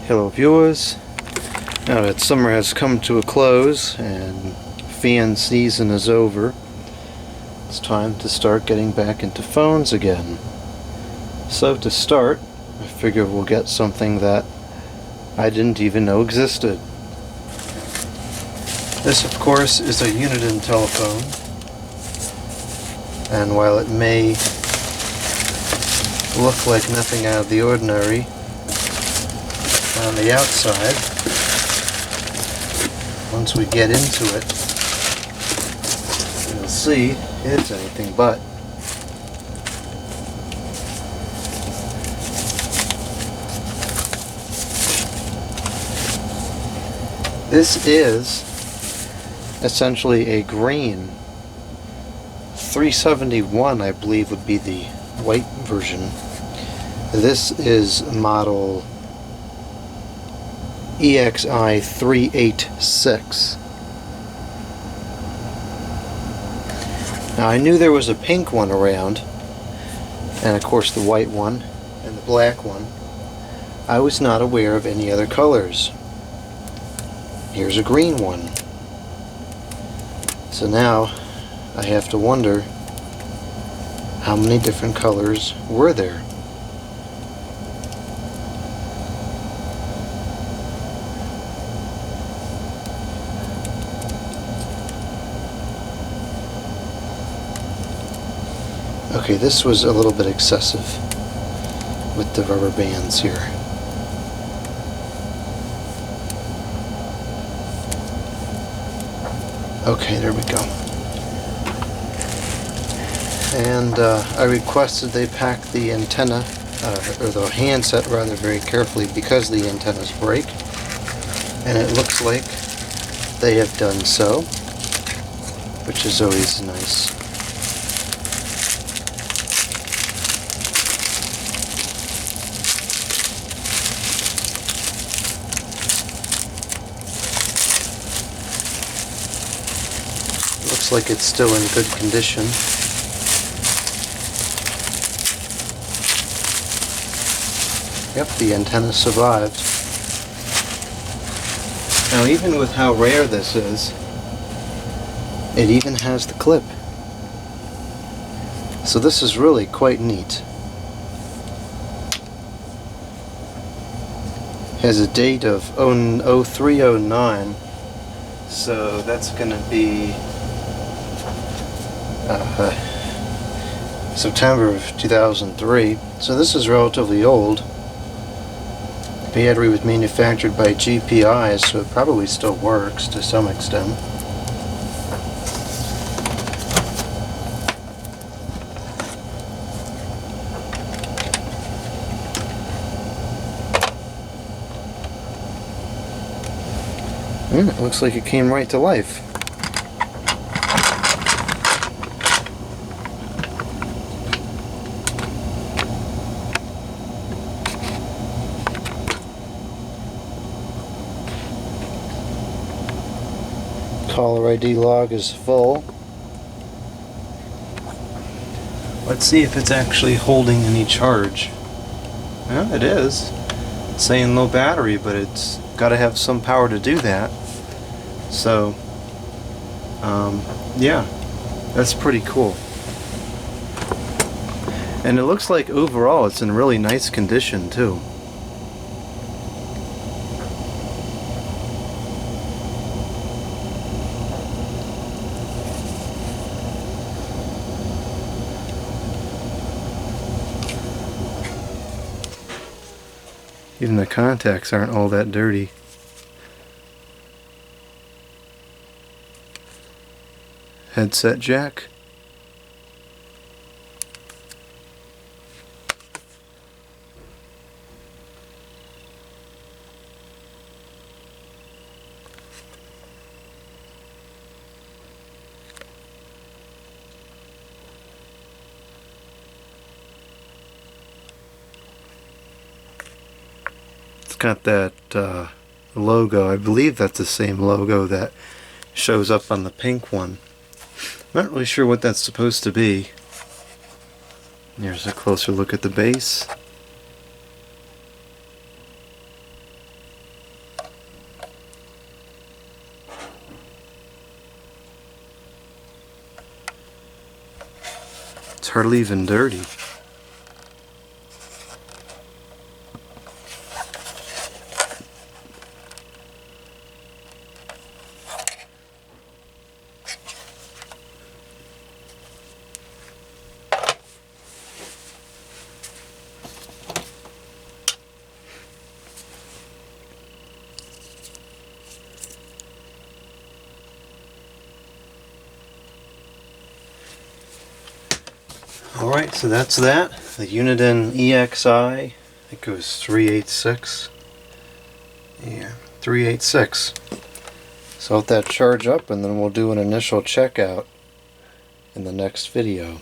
Hello viewers, now that summer has come to a close and fan season is over, it's time to start getting back into phones again. So to start, I figure we'll get something that I didn't even know existed. This of course is a Uniden telephone, and while it may look like nothing out of the ordinary on the outside, once we get into it, you'll see it's anything but. This is essentially a green 371, I believe would be the white version. This is model EXI386. Now I knew there was a pink one around, and of course the white one and the black one. I was not aware of any other colors. Here's a green one. So now I have to wonder, how many different colors were there? Okay, this was a little bit excessive with the rubber bands here. Okay, there we go. And I requested they pack the antenna, or the handset rather, very carefully because the antennas break. And it looks like they have done so, which is always nice. Looks like it's still in good condition. Yep, the antenna survived. Now even with how rare this is, it even has the clip. So this is really quite neat. Has a date of 0309, so that's going to be September of 2003. So this is relatively old. The battery was manufactured by GPI, so it probably still works to some extent. It looks like it came right to life. Caller ID log is full. Let's see if it's actually holding any charge. Well, it is. It's saying low battery, but it's got to have some power to do that. So, yeah, that's pretty cool. And it looks like overall it's in really nice condition too. Even the contacts aren't all that dirty. Headset jack. It's got that logo. I believe that's the same logo that shows up on the pink one. Not really sure what that's supposed to be. Here's a closer look at the base. hardly even dirty. Alright, so that's that. The Uniden EXI, I think it was 386. Yeah, 386. So let that charge up and then we'll do an initial checkout in the next video.